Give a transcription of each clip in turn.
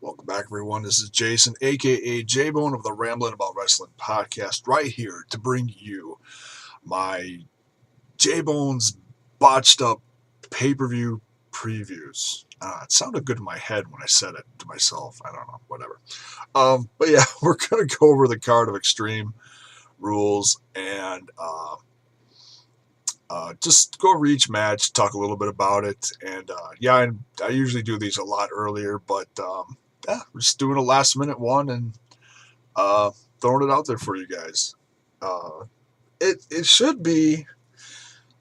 Welcome back, everyone. This is Jason, aka J-Bone of the Ramblin' About Wrestling podcast, right here to bring you my J-Bone's botched up pay-per-view previews. It sounded good in my head when I said it to myself. I don't know, whatever. But yeah, we're gonna go over the card of Extreme Rules and just go over each match, talk a little bit about it, and I usually do these a lot earlier, but we're just doing a last minute one and throwing it out there for you guys. Uh, it should be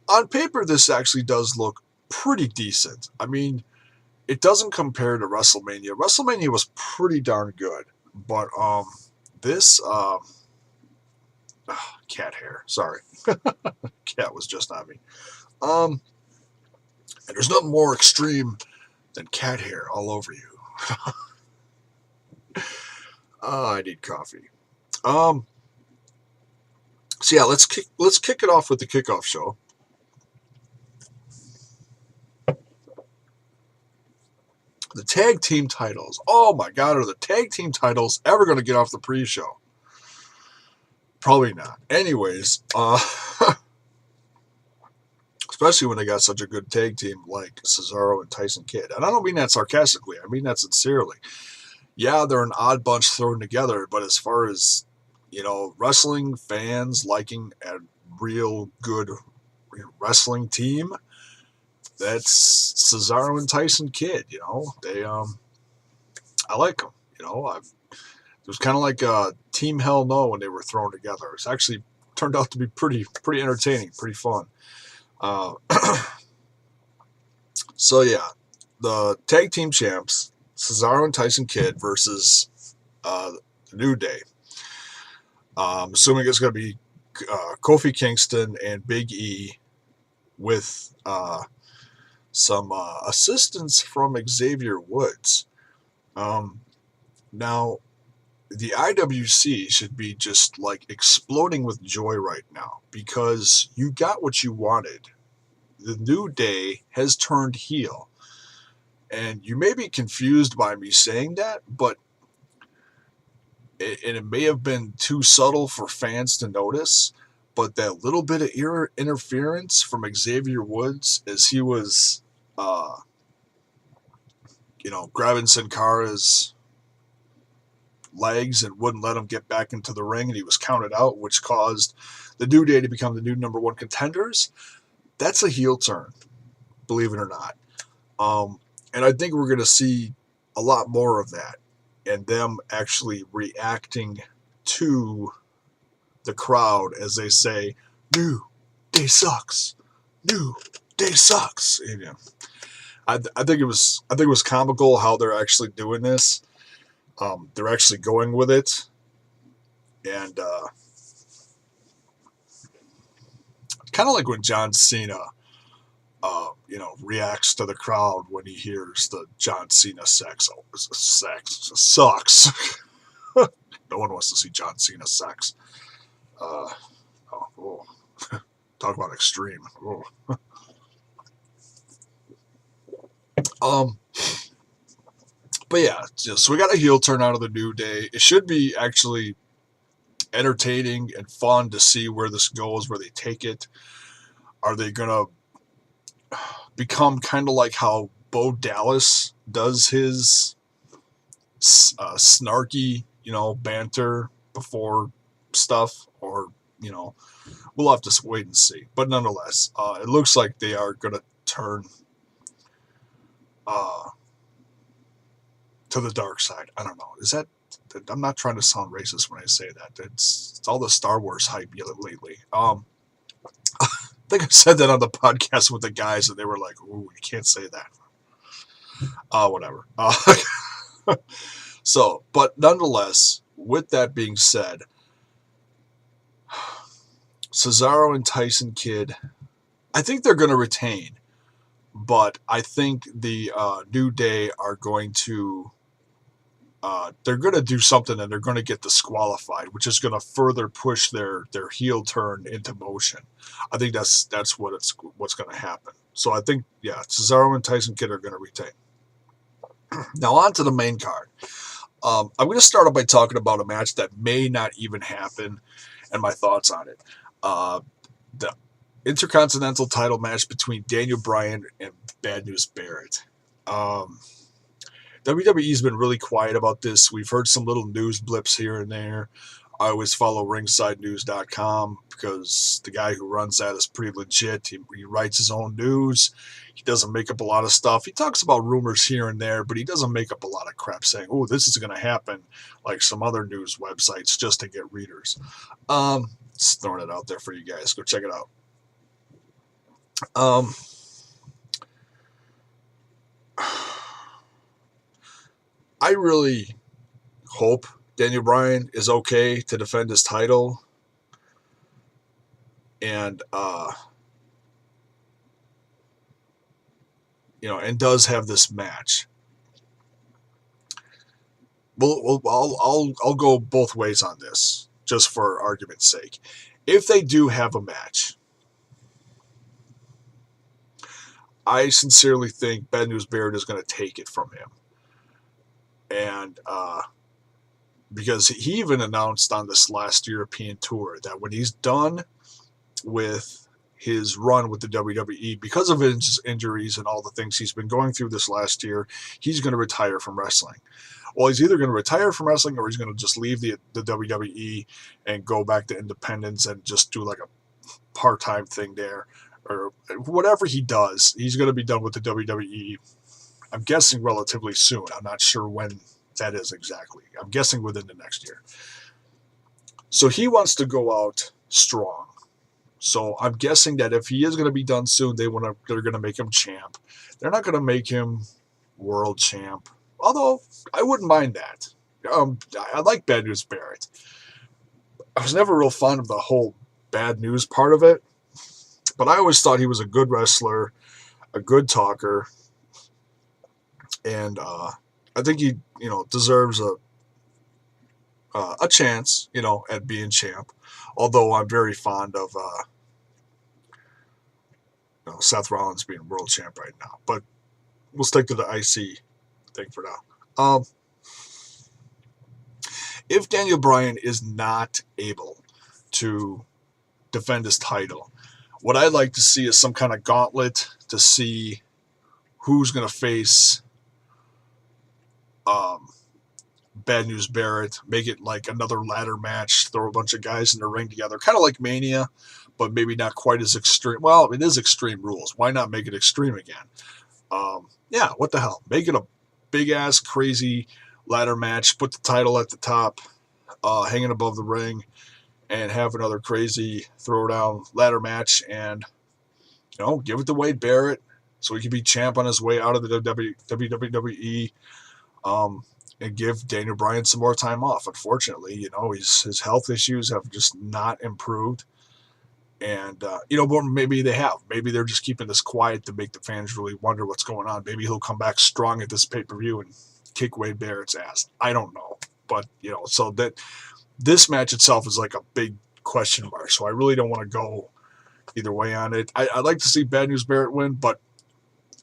on paper. This actually does look pretty decent. I mean, it doesn't compare to WrestleMania. WrestleMania was pretty darn good, but this cat hair. Sorry, cat was just on me. Um, and there's nothing more extreme than cat hair all over you. I need coffee. Um, so yeah, let's kick it off with the kickoff show. The tag team titles. Oh my God, are the tag team titles ever going to get off the pre-show? Probably not. Anyways, especially when they got such a good tag team like Cesaro and Tyson Kidd. And I don't mean that sarcastically. I mean that sincerely. Yeah, they're an odd bunch thrown together, but as far as, wrestling fans liking a real good wrestling team, that's Cesaro and Tyson Kidd. I like them. It was kind of like Team Hell No when they were thrown together. It's actually turned out to be pretty entertaining, pretty fun. Uh, so yeah, the tag team champs, Cesaro and Tyson Kidd versus the New Day. I'm assuming it's going to be Kofi Kingston and Big E with some assistance from Xavier Woods. Now, the IWC should be just like exploding with joy right now because you got what you wanted. The New Day has turned heel. And you may be confused by me saying that, but it may have been too subtle for fans to notice, but that little bit of interference from Xavier Woods as he was, grabbing Sin Cara's legs and wouldn't let him get back into the ring, and he was counted out, which caused the New Day to become the new number one contenders. That's a heel turn, believe it or not. And I think we're going to see a lot more of that and them actually reacting to the crowd as they say, New Day sucks. New Day sucks. I think it was comical how they're actually doing this. They're actually going with it. And kind of like when John Cena reacts to the crowd when he hears the John Cena sex sucks. No one wants to see John Cena sex. Talk about extreme. But yeah, so we got a heel turn out of the New Day. It should be actually entertaining and fun to see where this goes, where they take it. Are they gonna become kind of like how Bo Dallas does his snarky, banter before stuff, or we'll have to wait and see. But nonetheless, it looks like they are going to turn to the dark side. I don't know. Is that? I'm not trying to sound racist when I say that. It's all the Star Wars hype lately. I think I said that on the podcast with the guys, and they were like, "Ooh, you can't say that." Whatever. So, but nonetheless, with that being said, Cesaro and Tyson Kidd, I think they're going to retain, but I think the New Day are going to they're going to do something and they're going to get disqualified, which is going to further push their heel turn into motion. I think that's what's going to happen. So I think, yeah, Cesaro and Tyson Kidd are going to retain. Now on to the main card. I'm going to start off by talking about a match that may not even happen and my thoughts on it. The Intercontinental title match between Daniel Bryan and Bad News Barrett. WWE's been really quiet about this. We've heard some little news blips here and there. I always follow ringsidenews.com because the guy who runs that is pretty legit. He writes his own news. He doesn't make up a lot of stuff. He talks about rumors here and there, but he doesn't make up a lot of crap saying, oh, this is going to happen, like some other news websites just to get readers. Just throwing it out there for you guys. Go check it out. I really hope Daniel Bryan is okay to defend his title. And, and does have this match. Well, I'll go both ways on this, just for argument's sake. If they do have a match, I sincerely think Bad News Barrett is going to take it from him. And because he even announced on this last European tour that when he's done with his run with the WWE, because of his injuries and all the things he's been going through this last year, he's going to retire from wrestling. Well, he's either going to retire from wrestling or he's going to just leave the WWE and go back to independence and just do like a part-time thing there. Or whatever he does, he's going to be done with the WWE. I'm guessing relatively soon. I'm not sure when that is exactly. I'm guessing within the next year. So he wants to go out strong. So I'm guessing that if he is going to be done soon, they're going to make him champ. They're not going to make him world champ. Although I wouldn't mind that. I like Bad News Barrett. I was never real fond of the whole bad news part of it. But I always thought he was a good wrestler, a good talker, and I think he, deserves a chance, at being champ. Although I'm very fond of Seth Rollins being world champ right now, but we'll stick to the IC thing for now. If Daniel Bryan is not able to defend his title, what I'd like to see is some kind of gauntlet to see who's going to face Bad News Barrett. Make it like another ladder match. Throw a bunch of guys in the ring together. Kind of like Mania, but maybe not quite as extreme. Well, it is Extreme Rules. Why not make it extreme again? Yeah, what the hell? Make it a big-ass, crazy ladder match. Put the title at the top, hanging above the ring. And have another crazy throwdown ladder match and, give it to Wade Barrett so he can be champ on his way out of the WWE and give Daniel Bryan some more time off. Unfortunately, his health issues have just not improved. And, but maybe they have. Maybe they're just keeping this quiet to make the fans really wonder what's going on. Maybe he'll come back strong at this pay-per-view and kick Wade Barrett's ass. I don't know. But, so that... This match itself is like a big question mark, so I really don't want to go either way on it. I'd like to see Bad News Barrett win, but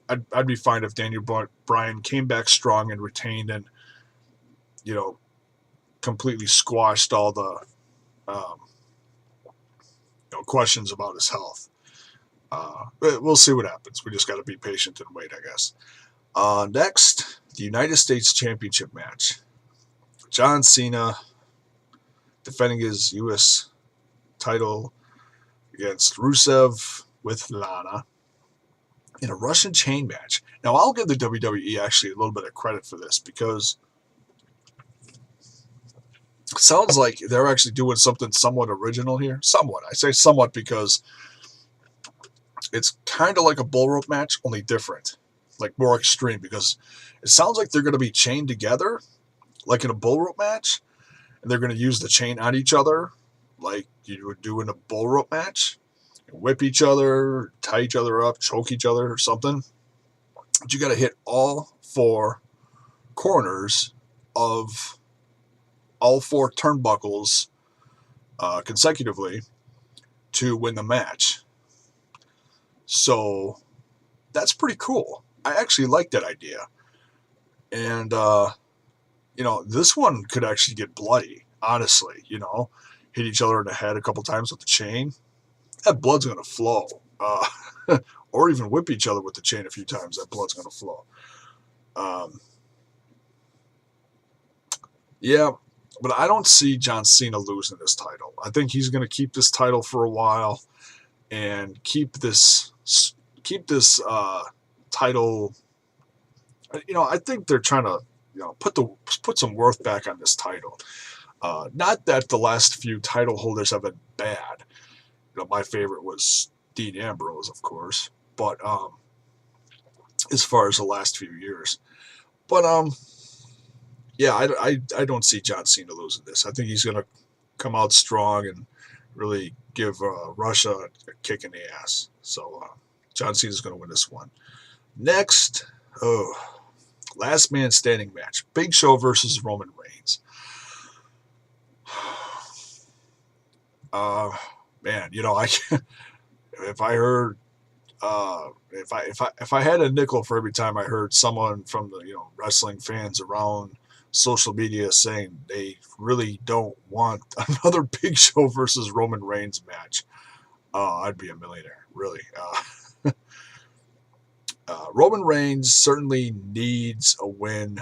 I'd be fine if Daniel Bryan came back strong and retained and, completely squashed all the questions about his health. We'll see what happens. We just got to be patient and wait, I guess. Next, the United States Championship match. John Cena defending his U.S. title against Rusev with Lana in a Russian chain match. Now, I'll give the WWE actually a little bit of credit for this because it sounds like they're actually doing something somewhat original here. Somewhat. I say somewhat because it's kind of like a bull rope match, only different, like more extreme, because it sounds like they're going to be chained together like in a bull rope match. They're going to use the chain on each other like you would do in a bull rope match. Whip each other, tie each other up, choke each other or something. But you got to hit all four corners of all four turnbuckles consecutively to win the match. So that's pretty cool. I actually like that idea. And, this one could actually get bloody, honestly, hit each other in the head a couple times with the chain. That blood's going to flow. Or even whip each other with the chain a few times. That blood's going to flow. Yeah, but I don't see John Cena losing this title. I think he's going to keep this title for a while and keep this title. I think they're trying to put some worth back on this title. Not that the last few title holders have been bad. My favorite was Dean Ambrose, of course, but as far as the last few years, but yeah, I don't see John Cena losing this. I think he's going to come out strong and really give Russia a kick in the ass. So John Cena's going to win this one. Next, last man standing match: Big Show versus Roman Reigns. Man, if I heard, if I had a nickel for every time I heard someone from the wrestling fans around social media saying they really don't want another Big Show versus Roman Reigns match, I'd be a millionaire, really. Roman Reigns certainly needs a win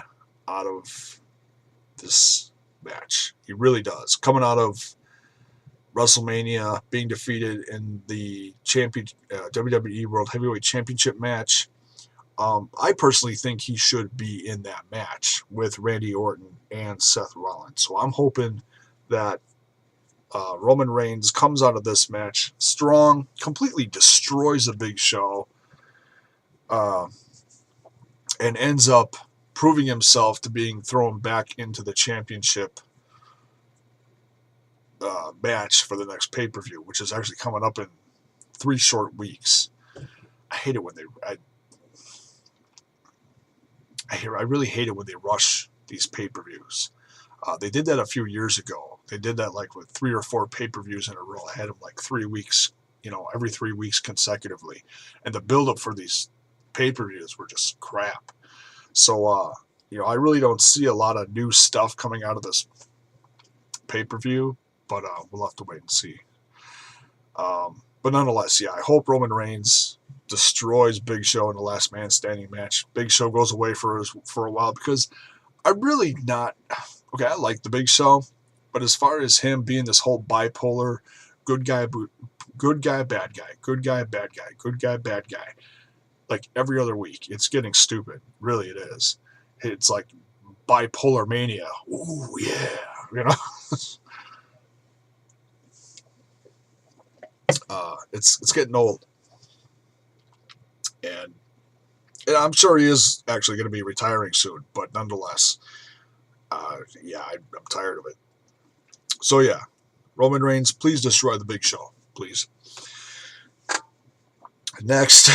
out of this match. He really does. Coming out of WrestleMania, being defeated in the WWE World Heavyweight Championship match, I personally think he should be in that match with Randy Orton and Seth Rollins. So I'm hoping that Roman Reigns comes out of this match strong, completely destroys the Big Show, and ends up proving himself to being thrown back into the championship match for the next pay-per-view, which is actually coming up in 3 short weeks. I hate it when I really hate it when they rush these pay-per-views. They did that a few years ago. They did that like with 3 or 4 pay-per-views in a row. I had them like 3 weeks, every 3 weeks consecutively. And the build-up for these pay-per-views were just crap. So, I really don't see a lot of new stuff coming out of this pay-per-view, but we'll have to wait and see. But nonetheless, yeah, I hope Roman Reigns destroys Big Show in the last man standing match. Big Show goes away for a while because I'm really not okay. I like the Big Show, but as far as him being this whole bipolar, good guy, bad guy, good guy, bad guy, good guy, bad guy, like every other week, it's getting stupid. Really, it is. It's like bipolar mania. Ooh, yeah, it's getting old, and I'm sure he is actually going to be retiring soon. But nonetheless, yeah, I'm tired of it. So yeah, Roman Reigns, please destroy the Big Show, please. Next,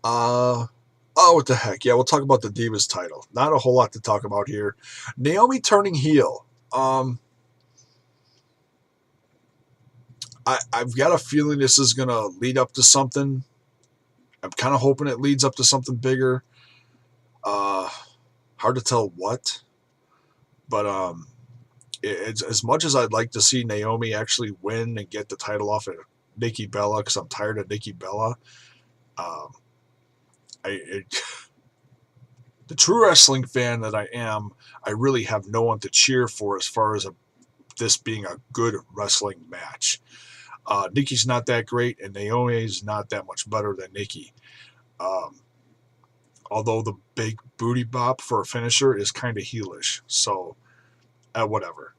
what the heck? Yeah, we'll talk about the Divas title. Not a whole lot to talk about here. Naomi turning heel. I've got a feeling this is going to lead up to something. I'm kind of hoping it leads up to something bigger. Hard to tell what. But it's as much as I'd like to see Naomi actually win and get the title off of Nikki Bella, because I'm tired of Nikki Bella. The true wrestling fan that I am, I really have no one to cheer for as far as this being a good wrestling match. Nikki's not that great, and Naomi's not that much better than Nikki. Although the big booty bop for a finisher is kind of heelish, so whatever.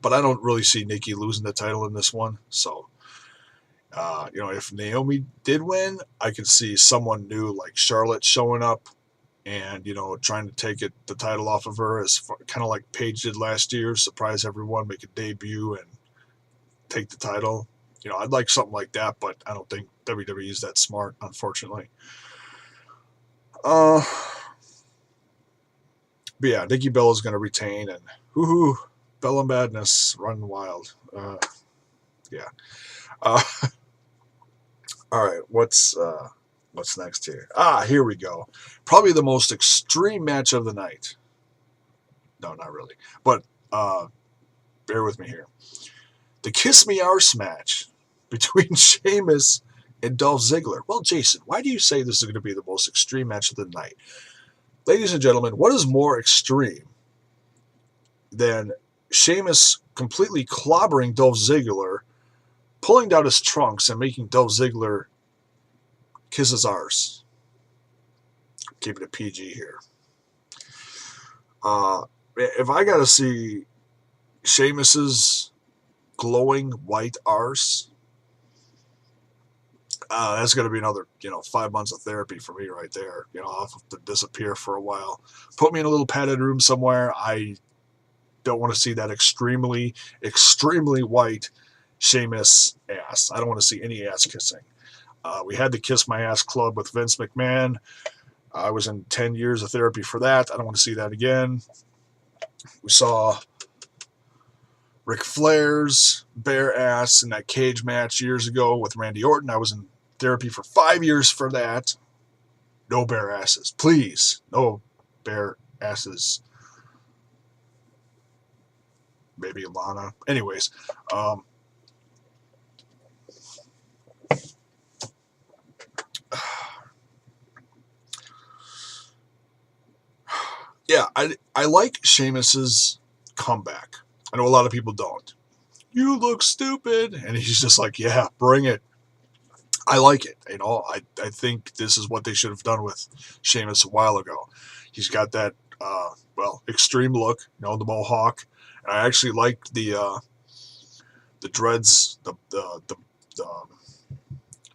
But I don't really see Nikki losing the title in this one. So, if Naomi did win, I could see someone new like Charlotte showing up and, trying to take the title off of her, as kind of like Paige did last year, surprise everyone, make a debut and take the title. I'd like something like that, but I don't think WWE is that smart, unfortunately. But yeah, Nikki Bella's going to retain, and woohoo, Bella Madness, run wild. Yeah. All right, what's What's next here? Here we go. Probably the most extreme match of the night. No, not really. But bear with me here. The Kiss Me Arse match between Sheamus and Dolph Ziggler. Well, Jason, why do you say this is going to be the most extreme match of the night? Ladies and gentlemen, what is more extreme than Sheamus completely clobbering Dolph Ziggler, pulling down his trunks, and making Dolph Ziggler kiss his arse? Keeping it PG here. If I got to see Sheamus's glowing white arse, that's going to be another, 5 months of therapy for me right there. I'll have to disappear for a while. Put me in a little padded room somewhere. I don't want to see that extremely, extremely white Sheamus ass. I don't want to see any ass kissing. We had the Kiss My Ass Club with Vince McMahon. I was in 10 years of therapy for that. I don't want to see that again. We saw Ric Flair's bare ass in that cage match years ago with Randy Orton. I was in therapy for 5 years for that. No bare asses. Please. No bare asses. Maybe Lana. Anyways. Yeah, I like Sheamus's comeback. I know a lot of people don't. You look stupid. And he's just like, yeah, bring it. I like it. I think this is what they should have done with Sheamus a while ago. He's got that, extreme look, the mohawk. And I actually like the dreads, the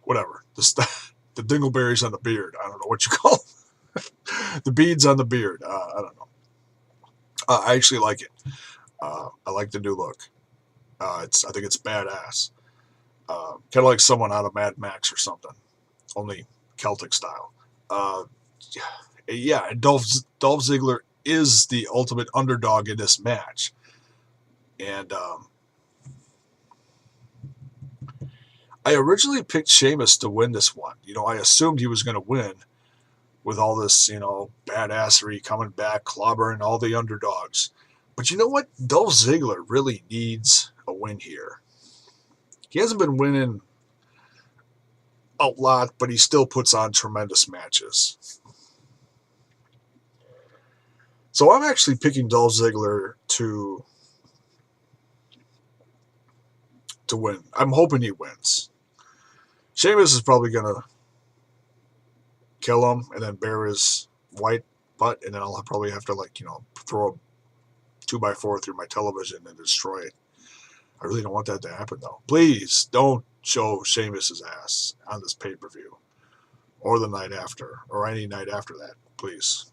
whatever, the dingleberries on the beard. I don't know what you call them. The beads on the beard. I don't know. I actually like it. I like the new look. I think it's badass. Kind of like someone out of Mad Max or something, only Celtic style. Yeah, and Dolph Ziggler is the ultimate underdog in this match. And I originally picked Sheamus to win this one. I assumed he was going to win with all this, badassery coming back, clobbering all the underdogs. But you know what? Dolph Ziggler really needs a win here. He hasn't been winning a lot, but he still puts on tremendous matches. So I'm actually picking Dolph Ziggler to win. I'm hoping he wins. Sheamus is probably going to kill him and then bare his white butt, and then I'll probably have to, throw a 2x4 through my television and destroy it. I really don't want that to happen, though. Please don't show Sheamus's ass on this pay-per-view or the night after or any night after that, please.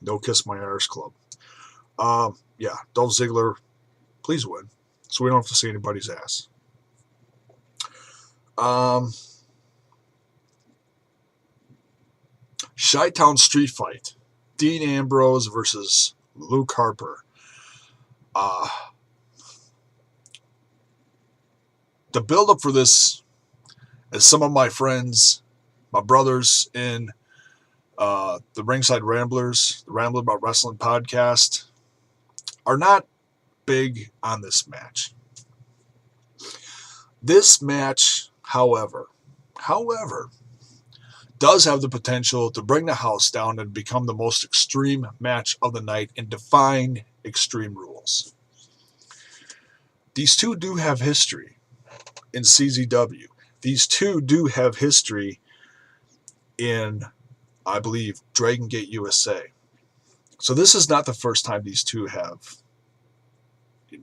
No Kiss My Arse Club. Yeah, Dolph Ziggler, please win so we don't have to see anybody's ass. Chi-Town Street Fight. Dean Ambrose versus Luke Harper. The build-up for this, as some of my friends, my brothers in the Ringside Ramblers, the Rambler About Wrestling podcast, are not big on this match. This match, however, does have the potential to bring the house down and become the most extreme match of the night and define Extreme Rules. These two do have history in CZW. These two do have history in, I believe, Dragon Gate USA. So this is not the first time these two have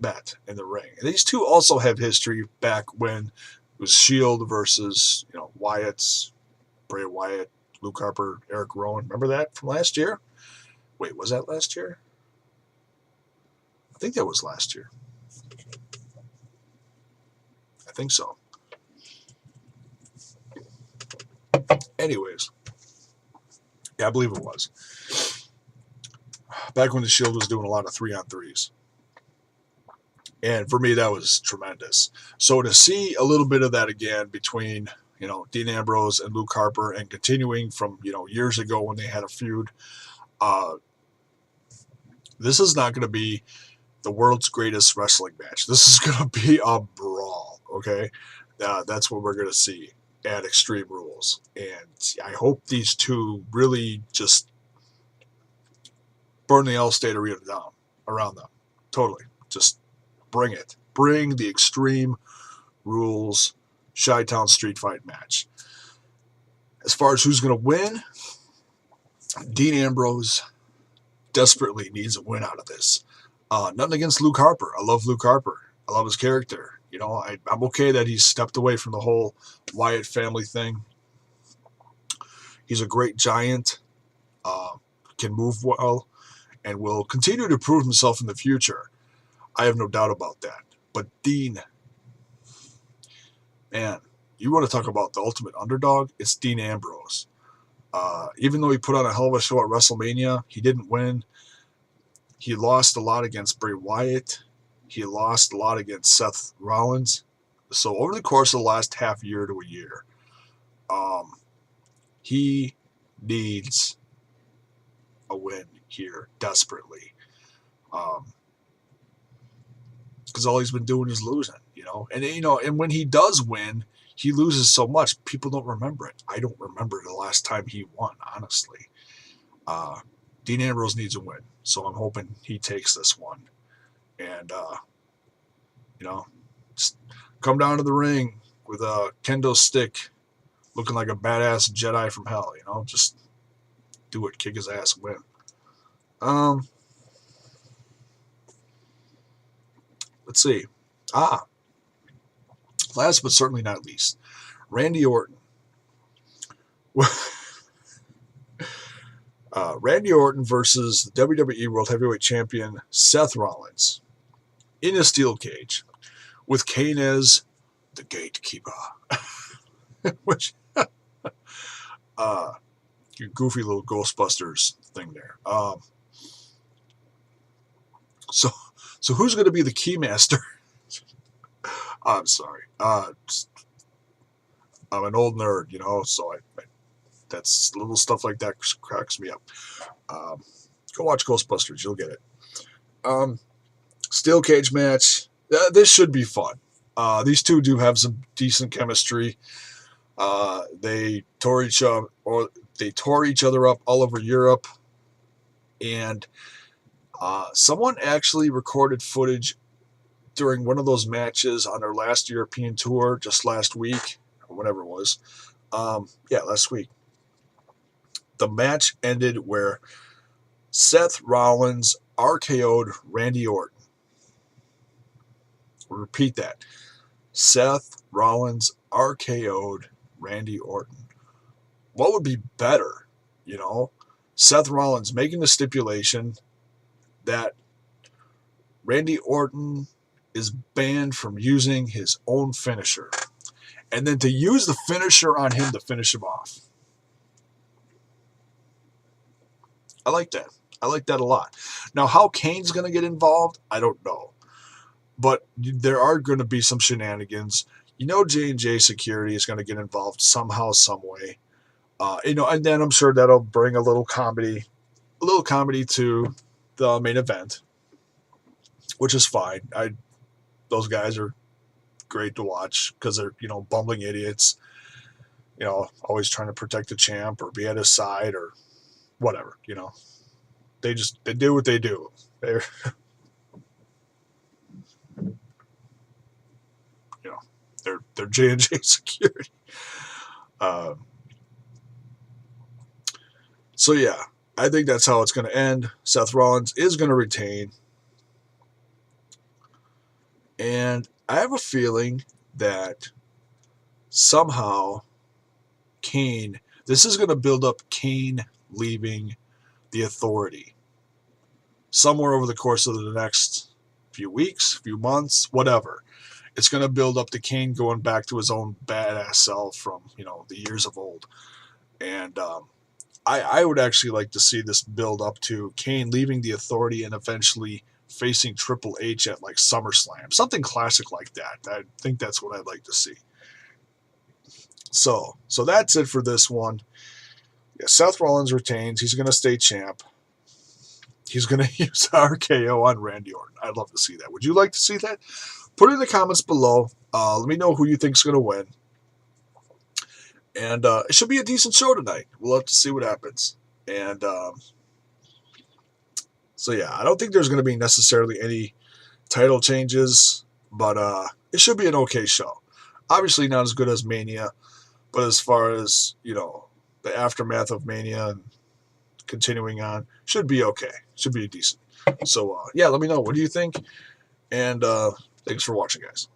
met in the ring. And these two also have history back when it was Shield versus, Wyatt's, Bray Wyatt, Luke Harper, Eric Rowan. Remember that from last year? Wait, was that last year? I think that was last year. I think so. Anyways. Yeah, I believe it was. Back when the Shield was doing a lot of 3-on-3s. And for me, that was tremendous. So to see a little bit of that again between Dean Ambrose and Luke Harper, and continuing from, years ago when they had a feud. This is not going to be the world's greatest wrestling match. This is going to be a brawl, okay? That's what we're going to see at Extreme Rules. And I hope these two really just burn the Allstate Arena down around them. Totally. Just bring it. Bring the Extreme Rules Chi-Town Street Fight match. As far as who's going to win, Dean Ambrose desperately needs a win out of this. Nothing against Luke Harper. I love Luke Harper. I love his character. I'm okay that he's stepped away from the whole Wyatt family thing. He's a great giant, can move well, and will continue to prove himself in the future. I have no doubt about that. But Dean, man, you want to talk about the ultimate underdog? It's Dean Ambrose. Even though he put on a hell of a show at WrestleMania, he didn't win. He lost a lot against Bray Wyatt. He lost a lot against Seth Rollins. So over the course of the last half year to a year, he needs a win here desperately. Because all he's been doing is losing, And when he does win, he loses so much, people don't remember it. I don't remember the last time he won, honestly. Dean Ambrose needs a win, so I'm hoping he takes this one. And, just come down to the ring with a kendo stick, looking like a badass Jedi from hell, Just do it, kick his ass, win. Let's see. Last but certainly not least, Randy Orton. Randy Orton versus the WWE World Heavyweight Champion Seth Rollins in a steel cage with Kane as the gatekeeper. Which, goofy little Ghostbusters thing there. So who's going to be the Keymaster? I'm sorry. I'm an old nerd, so that's little stuff like that cracks me up. Go watch Ghostbusters. You'll get it. Steel cage match. This should be fun. These two do have some decent chemistry. They tore each other up all over Europe. And someone actually recorded footage during one of those matches on their last European tour just last week, or whatever it was. Last week. The match ended where Seth Rollins RKO'd Randy Orton. I'll repeat that. Seth Rollins RKO'd Randy Orton. What would be better, Seth Rollins making the stipulation that Randy Orton is banned from using his own finisher, and then to use the finisher on him to finish him off. I like that. I like that a lot. Now, how Kane's going to get involved, I don't know. But there are going to be some shenanigans. J&J Security is going to get involved somehow, some way. And then I'm sure that'll bring a little comedy to the main event, which is fine. Those guys are great to watch because they're, bumbling idiots, always trying to protect the champ or be at his side or whatever, they do what they do. They're J&J Security. So yeah, I think that's how it's going to end. Seth Rollins is going to retain. And I have a feeling that somehow this is going to build up Kane leaving the Authority somewhere over the course of the next few weeks, few months, whatever. It's going to build up to Kane going back to his own badass self from, the years of old. And I would actually like to see this build up to Kane leaving the Authority and eventually facing Triple H at like SummerSlam. Something classic like that. I think that's what I'd like to see. So that's it for this one. Yeah, Seth Rollins retains. He's going to stay champ. He's going to use RKO on Randy Orton. I'd love to see that. Would you like to see that? Put it in the comments below. Let me know who you think's going to win. And it should be a decent show tonight. We'll have to see what happens. And so, yeah, I don't think there's going to be necessarily any title changes, but it should be an okay show. Obviously not as good as Mania, but as far as, the aftermath of Mania and continuing on, should be okay. Should be decent. So, yeah, let me know. What do you think? And thanks for watching, guys.